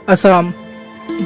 असम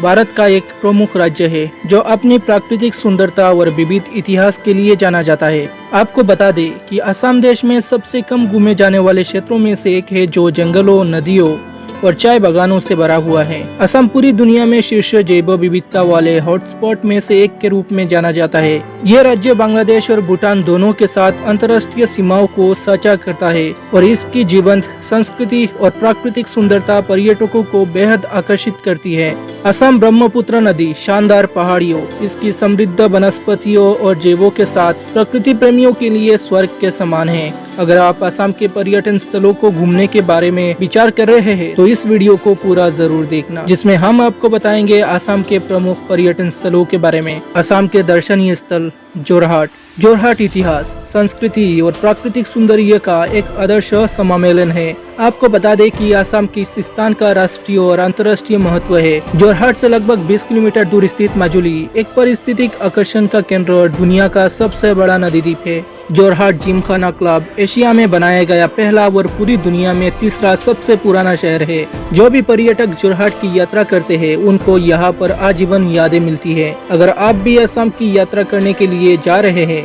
भारत का एक प्रमुख राज्य है जो अपनी प्राकृतिक सुंदरता और विविध इतिहास के लिए जाना जाता है। आपको बता दें कि असम देश में सबसे कम घूमे जाने वाले क्षेत्रों में से एक है जो जंगलों, नदियों और चाय बागानों से भरा हुआ है। असम पूरी दुनिया में शीर्ष जैव विविधता वाले हॉटस्पॉट में से एक के रूप में जाना जाता है। यह राज्य बांग्लादेश और भूटान दोनों के साथ अंतर्राष्ट्रीय सीमाओं को साझा करता है और इसकी जीवंत संस्कृति और प्राकृतिक सुंदरता पर्यटकों को बेहद आकर्षित करती है। असम ब्रह्मपुत्र नदी, शानदार पहाड़ियों, इसकी समृद्ध वनस्पतियों और जैवों के साथ प्रकृति प्रेमियों के लिए स्वर्ग के समान है। अगर आप असम के पर्यटन स्थलों को घूमने के बारे में विचार कर रहे हैं तो इस वीडियो को पूरा जरूर देखना, जिसमें हम आपको बताएंगे असम के प्रमुख पर्यटन स्थलों के बारे में। असम के दर्शनीय स्थल जोरहाट। जोरहाट इतिहास, संस्कृति और प्राकृतिक सौंदर्य का एक आदर्श सम्मेलन है। आपको बता दें कि असम की इस स्थान का राष्ट्रीय और अंतर्राष्ट्रीय महत्व है। जोरहाट से लगभग 20 किलोमीटर दूर स्थित माजुली एक पारिस्थितिक आकर्षण का केंद्र और दुनिया का सबसे बड़ा नदी द्वीप है। जोरहाट जिमखाना क्लब एशिया में बनाया गया पहला और पूरी दुनिया में तीसरा सबसे पुराना शहर है। जो भी पर्यटक जोरहाट की यात्रा करते हैं उनको यहाँ पर आजीवन यादें मिलती है। अगर आप भी असम की यात्रा करने के लिए जा रहे हैं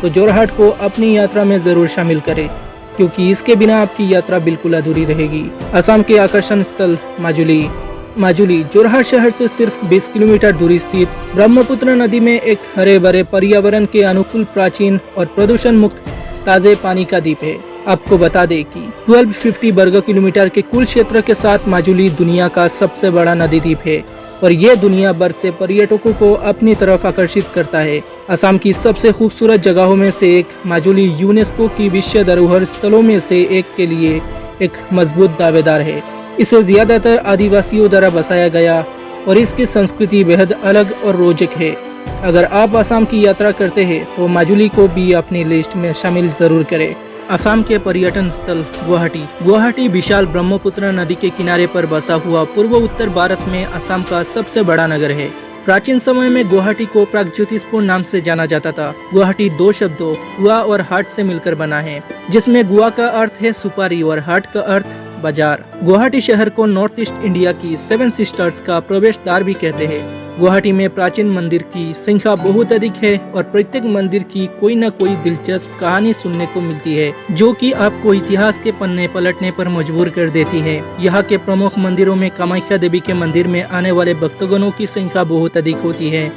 तो जोरहाट को अपनी यात्रा में जरूर शामिल करें, क्योंकि इसके बिना आपकी यात्रा बिल्कुल अधूरी रहेगी। असम के आकर्षण स्थल माजुली। माजुली जोरहाट शहर से सिर्फ 20 किलोमीटर दूरी स्थित ब्रह्मपुत्र नदी में एक हरे भरे पर्यावरण के अनुकूल प्राचीन और प्रदूषण मुक्त ताजे पानी का द्वीप है। आपको बता दें कि 1250 वर्ग किलोमीटर के कुल क्षेत्र के साथ माजुली दुनिया का सबसे बड़ा नदी द्वीप है और ये दुनिया भर से पर्यटकों को अपनी तरफ आकर्षित करता है। असम की सबसे खूबसूरत जगहों में से एक माजुली यूनेस्को की विश्व धरोहर स्थलों में से एक के लिए एक मजबूत दावेदार है। इसे ज्यादातर आदिवासियों द्वारा बसाया गया और इसकी संस्कृति बेहद अलग और रोचक है। अगर आप असम की यात्रा करते हैं तो माजुली को भी अपनी लिस्ट में शामिल जरूर करें। असम के पर्यटन स्थल गुवाहाटी। गुवाहाटी विशाल ब्रह्मपुत्र नदी के किनारे पर बसा हुआ पूर्व उत्तर भारत में असम का सबसे बड़ा नगर है। प्राचीन समय में गुवाहाटी को प्रागज्योतिषपुर नाम से जाना जाता था। गुवाहाटी दो शब्दों गुआ और हाट से मिलकर बना है, जिसमें गुआ का अर्थ है सुपारी और हाट का अर्थ बाजार। गुवाहाटी शहर को नॉर्थ ईस्ट इंडिया की 7 सिस्टर्स का प्रवेश द्वार भी कहते हैं। गुवाहाटी में प्राचीन मंदिर की संख्या बहुत अधिक है और प्रत्येक मंदिर की कोई न कोई दिलचस्प कहानी सुनने को मिलती है, जो कि आपको इतिहास के पन्ने पलटने पर मजबूर कर देती है। यहाँ के प्रमुख मंदिरों में कामाख्या देवी के मंदिर में आने वाले भक्तगणों की संख्या बहुत अधिक होती है।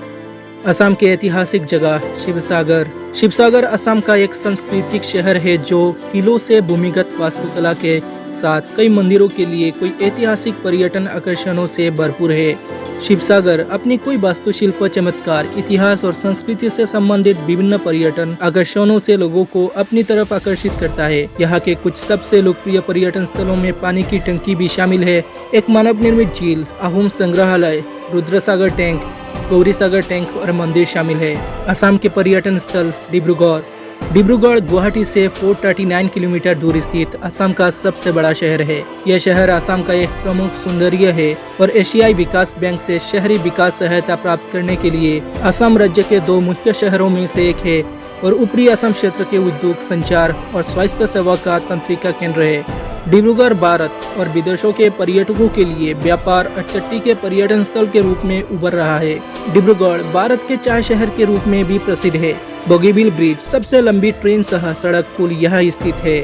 असम के ऐतिहासिक जगह शिवसागर। शिवसागर असम का एक सांस्कृतिक शहर है जो किलों से भूमिगत वास्तुकला के साथ कई मंदिरों के लिए कोई ऐतिहासिक पर्यटन आकर्षणों से भरपूर है। शिवसागर अपनी कोई वास्तुशिल्प चमत्कार, इतिहास और संस्कृति से संबंधित विभिन्न पर्यटन आकर्षणों से लोगों को अपनी तरफ आकर्षित करता है। यहाँ के कुछ सबसे लोकप्रिय पर्यटन स्थलों में पानी की टंकी भी शामिल है, एक मानव निर्मित झील, आहूम संग्रहालय, रुद्रसागर टैंक, गौरीसागर टैंक और मंदिर शामिल है। असम के पर्यटन स्थल डिब्रूगढ़। डिब्रूगढ़ गुवाहाटी से 439 किलोमीटर दूर स्थित असम का सबसे बड़ा शहर है। यह शहर असम का एक प्रमुख सौंदर्य है और एशियाई विकास बैंक से शहरी विकास सहायता प्राप्त करने के लिए असम राज्य के 2 मुख्य शहरों में से एक है और ऊपरी असम क्षेत्र के उद्योग, संचार और स्वास्थ्य सेवा का तंत्रिका केंद्र है। डिब्रूगढ़ भारत और विदेशों के पर्यटकों के लिए व्यापार और चट्टी के पर्यटन स्थल के रूप में उभर रहा है। डिब्रूगढ़ भारत के चाय शहर के रूप में भी प्रसिद्ध है। बोगीबिल ब्रिज, सबसे लंबी ट्रेन सह सड़क पुल यहाँ स्थित है।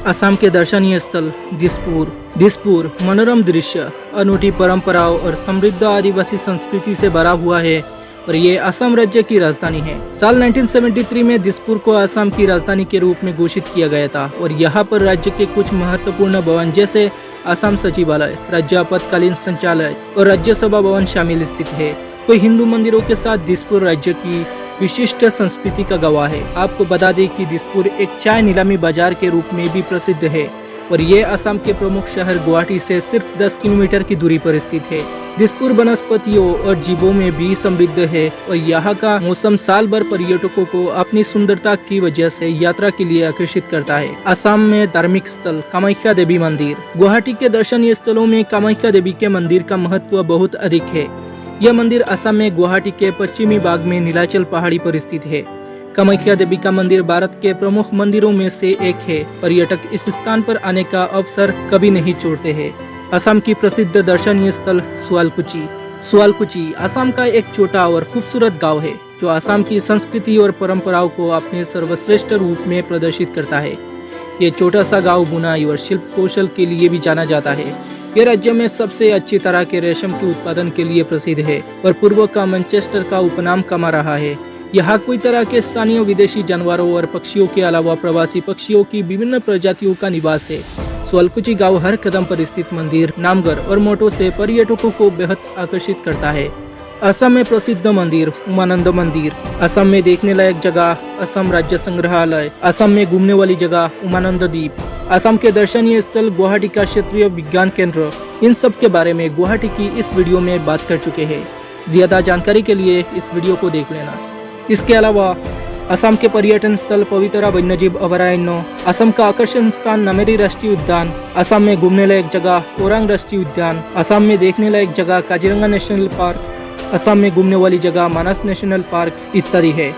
असम के दर्शनीय स्थल दिसपुर। दिसपुर मनोरम दृश्य, अनूठी परंपराओं और समृद्ध आदिवासी संस्कृति से भरा हुआ है और ये असम राज्य की राजधानी है। साल 1973 में दिसपुर को असम की राजधानी के रूप में घोषित किया गया था और यहाँ पर राज्य के कुछ महत्वपूर्ण भवन जैसे असम सचिवालय, राज्य आपातकालीन संचालय और राज्यसभा भवन शामिल स्थित है। कोई हिंदू मंदिरों के साथ दिसपुर राज्य की विशिष्ट संस्कृति का गवाह है। आपको बता दें कि दिसपुर एक चाय नीलामी बाजार के रूप में भी प्रसिद्ध है और ये असम के प्रमुख शहर गुवाहाटी से सिर्फ 10 किलोमीटर की दूरी पर स्थित है। दिसपुर वनस्पतियों और जीवों में भी समृद्ध है और यहाँ का मौसम साल भर पर्यटकों को अपनी सुंदरता की वजह से यात्रा के लिए आकर्षित करता है। असम में धार्मिक स्थल कामाख्या देवी मंदिर। गुवाहाटी के दर्शनीय स्थलों में कामाख्या देवी के मंदिर का महत्व बहुत अधिक है। यह मंदिर असम में गुवाहाटी के पश्चिमी भाग में नीलाचल पहाड़ी पर स्थित है। कामाख्या देवी का मंदिर भारत के प्रमुख मंदिरों में से एक है। पर्यटक इस स्थान पर आने का अवसर कभी नहीं छोड़ते हैं। असम की प्रसिद्ध दर्शनीय स्थल सुआलकुची। सुआलकुची असम का एक छोटा और खूबसूरत गांव है जो असम की संस्कृति और परंपराओं को अपने सर्वश्रेष्ठ रूप में प्रदर्शित करता है। ये छोटा सा गांव बुनाई और शिल्प कौशल के लिए भी जाना जाता है। ये राज्य में सबसे अच्छी तरह के रेशम के उत्पादन के लिए प्रसिद्ध है और पूर्व का मैनचेस्टर का उपनाम कमा रहा है। यहाँ कोई तरह के स्थानीय विदेशी जानवरों और पक्षियों के अलावा प्रवासी पक्षियों की विभिन्न प्रजातियों का निवास है। सुआलकुची गांव हर कदम पर स्थित मंदिर, नामघर और मोटो से पर्यटकों को बेहद आकर्षित करता है। असम में प्रसिद्ध मंदिर उमानंद मंदिर, असम में देखने लायक जगह असम राज्य संग्रहालय, असम में घूमने वाली जगह उमानंद द्वीप, असम के दर्शनीय स्थल गुवाहाटी का क्षेत्रीय विज्ञान केंद्र, इन सब के बारे में गुवाहाटी की इस वीडियो में बात कर चुके हैं। ज्यादा जानकारी के लिए इस वीडियो को देख लेना। इसके अलावा असम के पर्यटन स्थल पवित्रा वन्यजीव अभयारण्य, असम का आकर्षण स्थान नामेरी राष्ट्रीय उद्यान, असम में घूमने लायक जगह ओरांग राष्ट्रीय उद्यान, असम में देखने लायक जगह काजीरंगा नेशनल पार्क, असम में घूमने वाली जगह मानस नेशनल पार्क इत्यादि है।